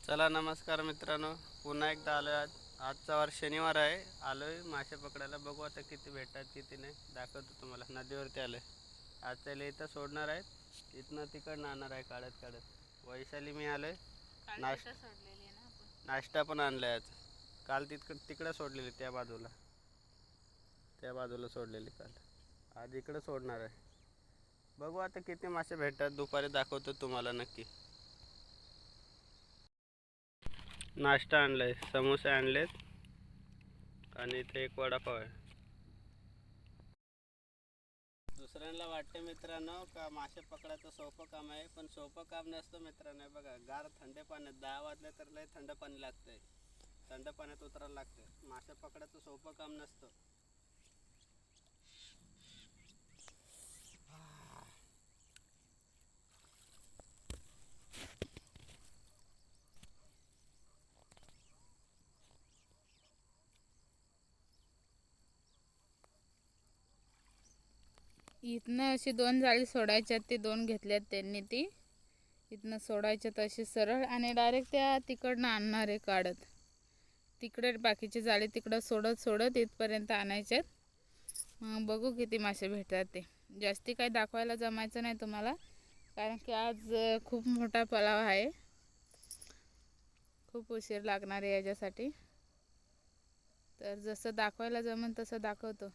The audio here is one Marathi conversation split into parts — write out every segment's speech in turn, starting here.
चला नमस्कार मित्रांनो, पुन्हा एकदा आलो आज. आजचा वार शनिवार आहे. आलोय मासे पकडायला. बघू आता किती भेटतात किती नाही, दाखवतो तुम्हाला. नदीवरती आलोय आज. त्याला इथं सोडणार आहेत, इथनं तिकडनं आणणार आहे काढत काढत. वैशाली मी आलोय. नाश्ता पण आणलाय आज. काल तिकडं सोडलेली, त्या बाजूला सोडलेली काल. आज इकडं सोडणार आहे. बघू आता किती मासे भेटतात, दुपारी दाखवतो तुम्हाला नक्की. नाश्ता आणलाय, समोसे आणलेत आणि इथे एक वडापाव आहे. दुसऱ्यांना वाटते मित्रांनो का मासे पकडायचं सोपं काम आहे, पण सोपं काम नसतं मित्रांनो. बघा, गार थंड पाण्यात 10 वाजले तर लय थंड पाणी लागतंय. थंड पाण्यात उतरायला लागतं. मासे पकडायचं सोपं काम नसतं. इथनं अशी 2 जाळी सोडायच्यात, ते 2 घेतल्यात त्यांनी. ती इथनं सोडायच्यात अशी सरळ आणि डायरेक्ट त्या तिकडनं आणणार आहे काढत. तिकडे बाकीची जाळी तिकडं सोडत सोडत इथपर्यंत आणायच्यात. मग बघू किती मासे भेटतात ते. जास्ती काही दाखवायला जमायचं नाही तुम्हाला, कारण की आज खूप मोठा पलाव आहे. खूप उशीर लागणार आहे याच्यासाठी. तर जसं दाखवायला जमेल तसं दाखवतो.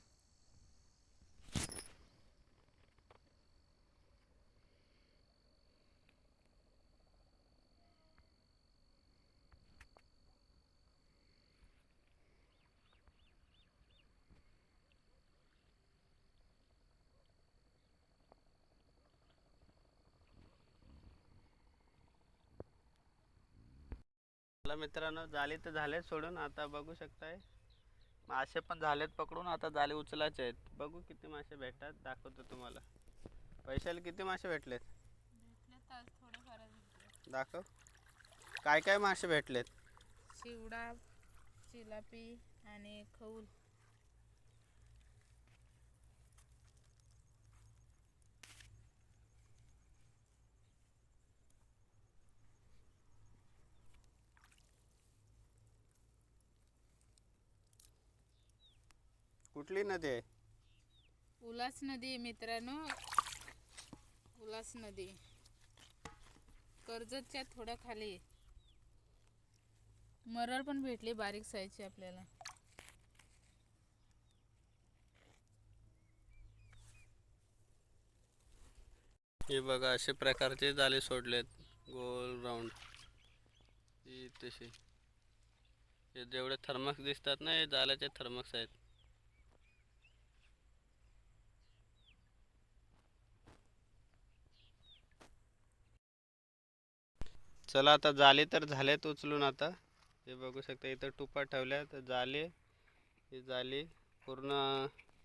चला मित्रांनो, जाळी तर झाले सोडून. आता बघू शकताय मासे पण झालेत पकडून. आता जाळी उचलायचे आहेत. बघू किती मासे भेटतात, दाखवतो तुम्हाला. पैशाला किती मासे भेटलेत दाखव. काय काय मासे भेटलेत? शिवडा, चिलापी आणि खऊल. कुठली नदी आहे? उल्हास नदी मित्रांनो, उल्हास नदी कर्जतच्या थोड्या खाली. मरळ पण भेटली बारीक साईजची आपल्याला. हे बघा, असे प्रकारचे जाळे सोडलेत, गोल राऊंड. ही तशी, हे जेवढे थर्मक्स दिसतात ना, हे जाळ्याचे थर्मक्स आहेत. चला आता जाळे तर झालेत उचलून. आता हे बघू शकता, इथं टुपा ठेवल्या तर जाळे. ही जाळी पूर्ण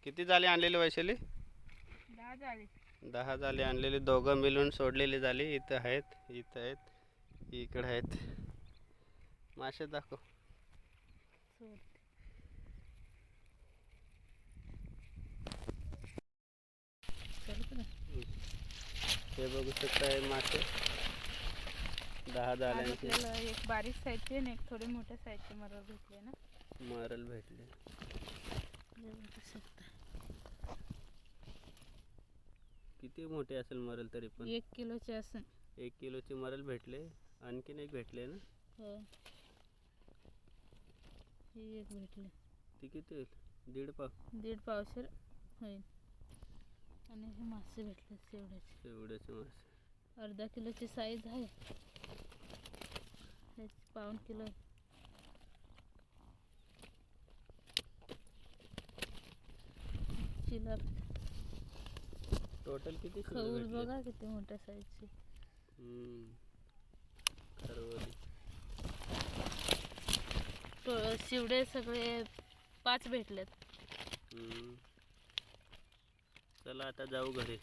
किती जाळी आणलेली वैशाली? 10 जाळी. 10 जाळी आणलेली, दोघं मिळून सोडलेली जाळी. इथं आहेत, इथं आहेत, इकडे आहेत. मासे दाखव. हे बघू शकता मासे 10 जाळ्यांचे. एक बारीक साईजचे आणि एक थोडे मोठ्या साईजचे मरळ भेटले ना. मरल भेटले. किती मोठे असेल मरल? तरी पण 1 किलोचे असेल. 1 किलोचे मरल भेटले. आणखीन एक भेटले ना? हो, हे एक भेटले. ती किती होईल? 1.5 पावशेर होईल. आणि हे मासे भेटले शेवड्याचे. एवढ्याचे मासे. अर्धा किलोची साईज आहे. हे 1.5 किलो. चिलापी. टोटल किती खऊल बघा किती मोठ्या साईजची. शिवडे सगळे 5 भेटलेत. चला आता जाऊ घरी.